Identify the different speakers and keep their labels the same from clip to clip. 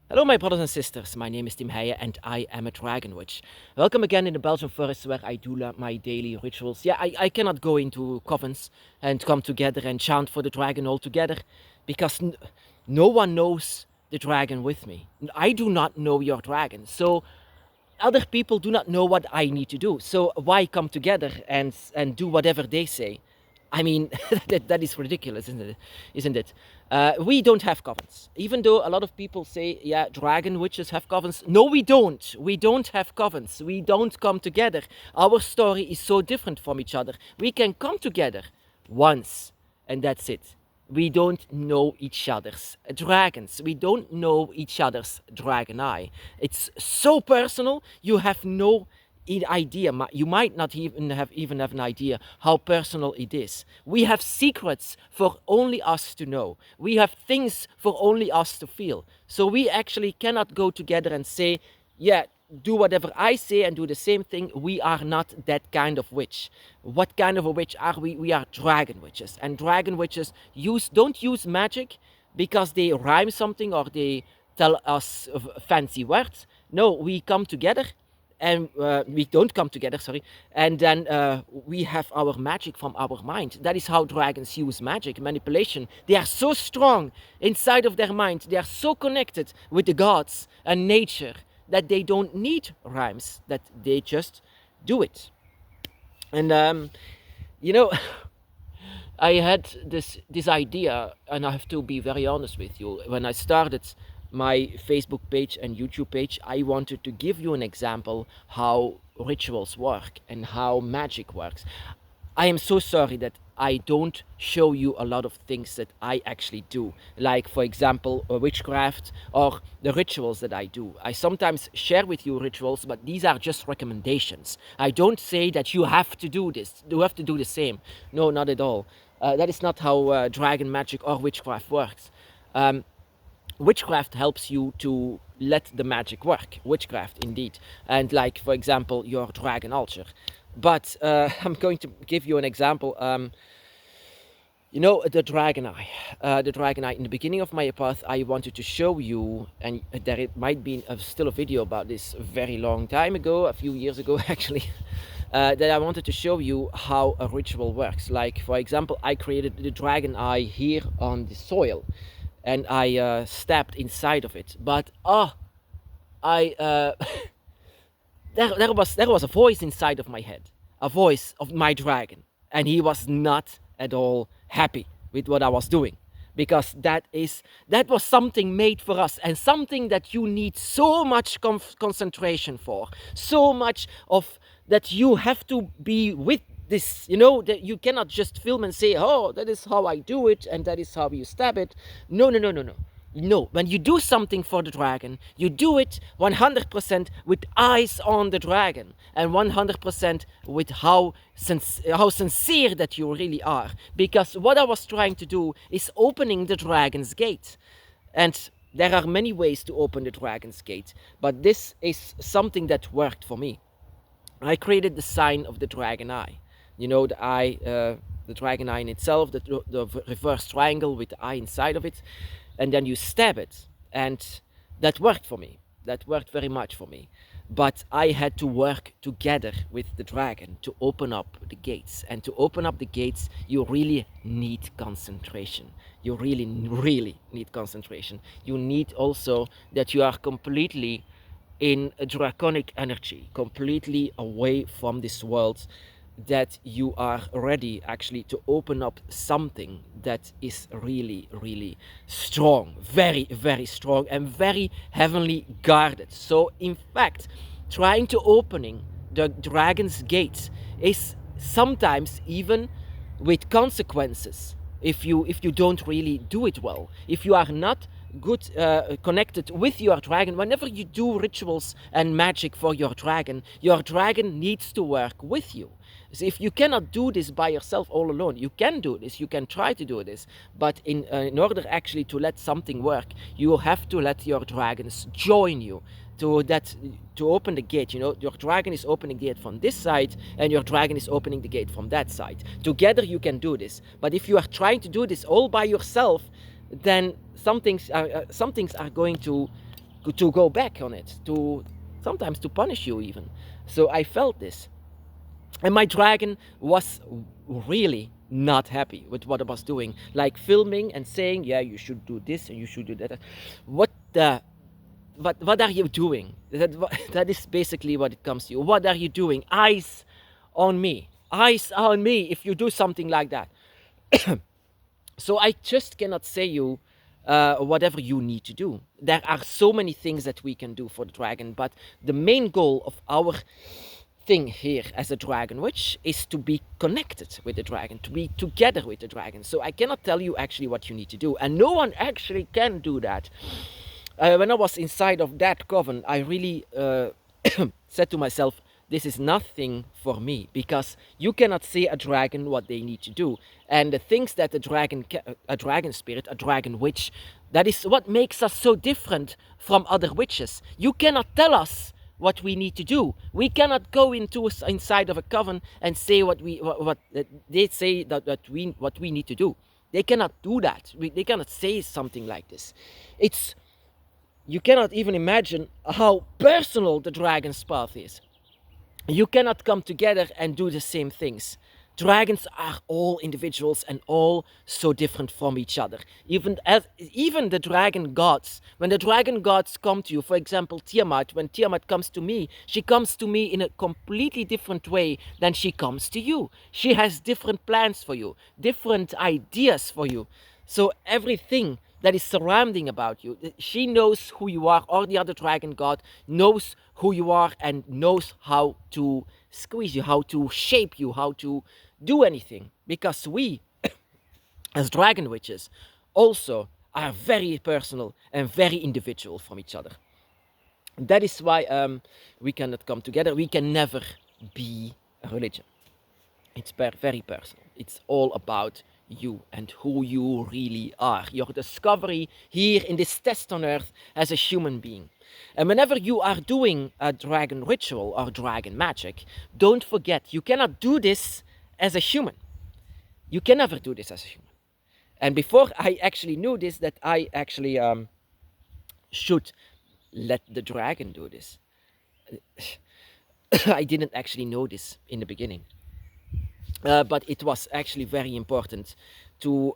Speaker 1: Hello, my brothers and sisters. My name is Tim Heijen and I am a dragon witch. Welcome again in the Belgian forest where I do my daily rituals. Yeah, I cannot go into covens and come together and chant for the dragon all together because no one knows the dragon with me. I do not know your dragon. So other people do not know what I need to do. So why come together and do whatever they say? I mean, that is ridiculous, isn't it? Isn't it? We don't have covens. Even though a lot of people say, yeah, dragon witches have covens. No, we don't. We don't have covens. We don't come together. Our story is so different from each other. We can come together once, and that's it. We don't know each other's dragons. We don't know each other's dragon eye. It's so personal, you have no idea. You might not even have an idea how personal it is. We have secrets for only us to know. We have things for only us to feel. So we actually cannot go together and say, yeah, do whatever I say and do the same thing. We are not that kind of witch. What kind of a witch are we? We are dragon witches. And dragon witches don't use magic because they rhyme something or they tell us fancy words. No, we come together and we don't come together, sorry, and then we have our magic from our mind. That is how dragons use magic, manipulation. They are so strong inside of their mind. They are so connected with the gods and nature that they don't need rhymes, that they just do it. And you know, I had this idea, and I have to be very honest with you. When I started my Facebook page and YouTube page, I wanted to give you an example how rituals work and how magic works. I am so sorry that I don't show you a lot of things that I actually do, like for example witchcraft or the rituals that I do. I sometimes share with you rituals, but these are just recommendations. I don't say that you have to do this, you have to do the same. No, not at all. That is not how dragon magic or witchcraft works. Witchcraft helps you to let the magic work. Witchcraft, indeed. And like, for example, your dragon altar. But I'm going to give you an example. You know, the dragon eye. The dragon eye. In the beginning of my path, I wanted to show you, and there it might be still a video about this a very long time ago, a few years ago actually, that I wanted to show you how a ritual works. Like, for example, I created the dragon eye here on the soil, and I stabbed inside of it. But there was a voice inside of my head, a voice of my dragon, and he was not at all happy with what I was doing, because that was something made for us, and something that you need so much concentration for, so much of that you have to be with this, you know, that you cannot just film and say, oh, that is how I do it and that is how you stab it. No. No, when you do something for the dragon, you do it 100% with eyes on the dragon, and 100% with how sincere that you really are. Because what I was trying to do is opening the dragon's gate. And there are many ways to open the dragon's gate, but this is something that worked for me. I created the sign of the dragon eye. You know, the eye, the dragon eye in itself, the reverse triangle with the eye inside of it. And then you stab it, and that worked for me. That worked very much for me. But I had to work together with the dragon to open up the gates. And to open up the gates, you really need concentration. You really need concentration. You need also that you are completely in a draconic energy, completely away from this world, that you are ready actually to open up something that is really strong, very strong, and very heavenly guarded. So in fact, trying to opening the dragon's gates is sometimes even with consequences if you don't really do it well, if you are not good connected with your dragon. Whenever you do rituals and magic for your dragon needs to work with you. So if you cannot do this by yourself all alone, you can do this, you can try to do this, but in order actually to let something work, you have to let your dragons join you to open the gate. You know, your dragon is opening the gate from this side and your dragon is opening the gate from that side. Together you can do this. But if you are trying to do this all by yourself, then some things are going to to go back on it, to sometimes to punish you even. So I felt this. And my dragon was really not happy with what I was doing, like filming and saying, yeah, you should do this and you should do that. What the what are you doing? That is basically what it comes to you. What are you doing? Eyes on me. Eyes on me if you do something like that. So I just cannot say you whatever you need to do. There are so many things that we can do for the dragon, but the main goal of our thing here as a dragon witch is to be connected with the dragon, to be together with the dragon. So I cannot tell you actually what you need to do, and no one actually can do that. When I was inside of that coven, I really said to myself, this is nothing for me, because you cannot say a dragon what they need to do. And the things that a dragon spirit, a dragon witch, that is what makes us so different from other witches. You cannot tell us what we need to do. We cannot go inside of a coven and say what they say that we need to do. They cannot do that. They cannot say something like this. You cannot even imagine how personal the dragon's path is. You cannot come together and do the same things. Dragons are all individuals and all so different from each other. Even the dragon gods, when the dragon gods come to you, for example, Tiamat, when Tiamat comes to me, she comes to me in a completely different way than she comes to you. She has different plans for you, different ideas for you. So everything that is surrounding about you, she knows who you are, or the other dragon god knows who you are and knows how to squeeze you, how to shape you, how to do anything. Because we, as dragon witches, also are very personal and very individual from each other. That is why we cannot come together. We can never be a religion. It's very personal. It's all about you and who you really are. Your discovery here in this test on earth as a human being. And whenever you are doing a dragon ritual or dragon magic, don't forget, you cannot do this as a human. You can never do this as a human. And before I actually knew this, that I actually should let the dragon do this. I didn't actually know this in the beginning. But it was actually very important to,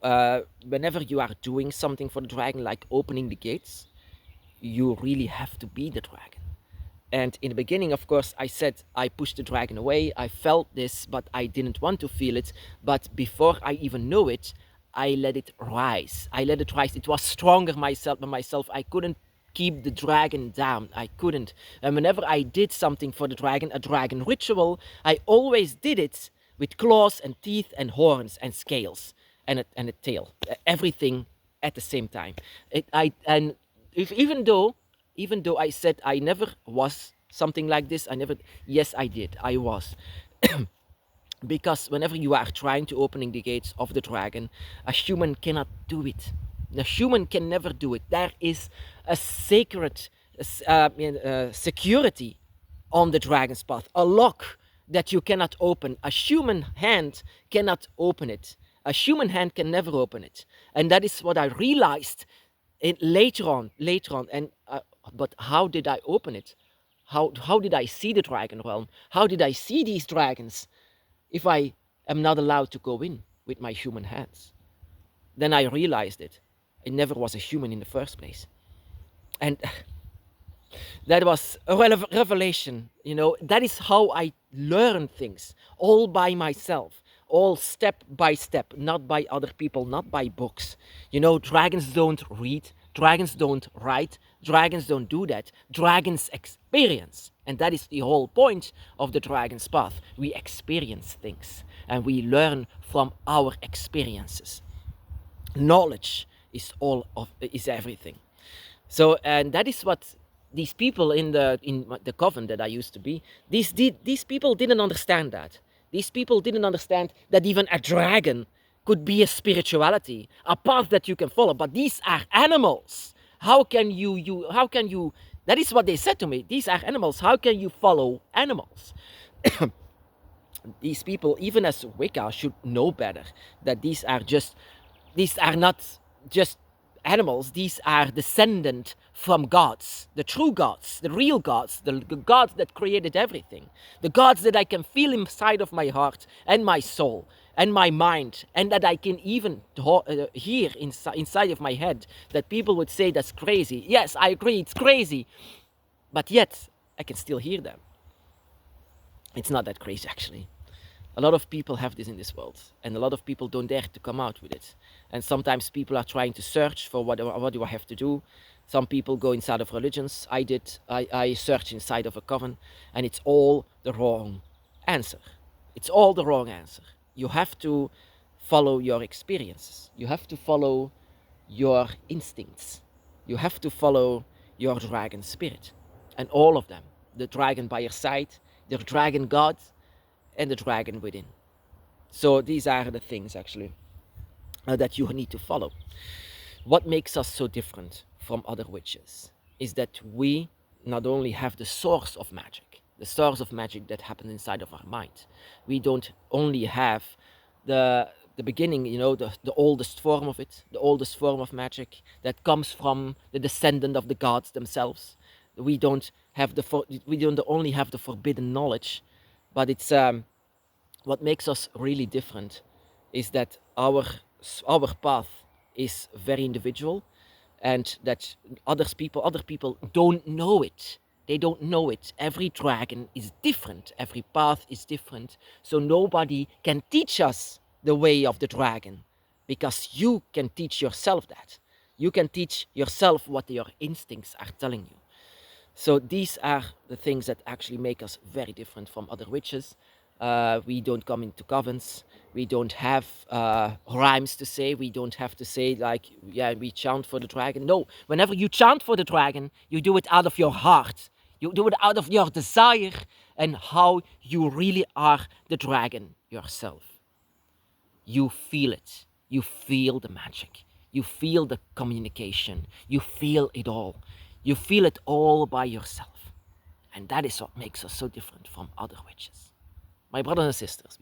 Speaker 1: whenever you are doing something for the dragon, like opening the gates, you really have to be the dragon. And in the beginning, of course, I said I pushed the dragon away. I felt this, but I didn't want to feel it. But before I even know it, I let it rise. I let it rise. It was stronger than myself. I couldn't keep the dragon down. I couldn't. And whenever I did something for the dragon, a dragon ritual, I always did it with claws and teeth and horns and scales and a tail, everything at the same time. Even though I said I never was something like this, yes, I did. I was. Because whenever you are trying to opening the gates of the dragon, a human cannot do it. A human can never do it. There is a sacred security on the dragon's path, a lock that you cannot open. A human hand cannot open it. A human hand can never open it. And that is what I realized later on. And but how did I open it? How did I see the dragon realm? How did I see these dragons if I am not allowed to go in with my human hands? Then I realized it. I never was a human in the first place. And that was a revelation, that is how I learn things, all by myself, all step by step, not by other people, not by books. Dragons don't read, dragons don't write, dragons don't do that. Dragons experience, and that is the whole point of the dragon's path. We experience things, and we learn from our experiences. Knowledge is everything. So, and that is what these people in the coven that I used to be, these people didn't understand that. These people didn't understand that even a dragon could be a spirituality, a path that you can follow. But these are animals. How can you, that is what they said to me. These are animals. How can you follow animals? These people, even as Wicca, should know better that these are not just animals, these are descendant from gods, the true gods, the real gods, the gods that created everything, the gods that I can feel inside of my heart and my soul and my mind, and that I can even hear inside of my head, that people would say that's crazy. Yes, I agree, it's crazy, but yet I can still hear them. It's not that crazy, actually. A lot of people have this in this world, and a lot of people don't dare to come out with it. And sometimes people are trying to search for what do I have to do. Some people go inside of religions. I searched inside of a coven, and it's all the wrong answer. It's all the wrong answer. You have to follow your experiences. You have to follow your instincts. You have to follow your dragon spirit. And all of them. The dragon by your side, the dragon god, and the dragon within. So these are the things, actually, that you need to follow. What makes us so different from other witches is that we not only have the source of magic that happens inside of our mind. We don't only have the beginning, the oldest form of it, the oldest form of magic that comes from the descendant of the gods themselves. We don't only have the forbidden knowledge, but it's what makes us really different is that our path is very individual, and that other people don't know it. They don't know it. Every dragon is different. Every path is different. So nobody can teach us the way of the dragon, because you can teach yourself that. You can teach yourself what your instincts are telling you. So these are the things that actually make us very different from other witches. We don't come into covens. We don't have rhymes to say. We don't have to say like, yeah, we chant for the dragon. No, whenever you chant for the dragon, you do it out of your heart. You do it out of your desire and how you really are the dragon yourself. You feel it. You feel the magic. You feel the communication. You feel it all. You feel it all by yourself. And that is what makes us so different from other witches. My brothers and sisters,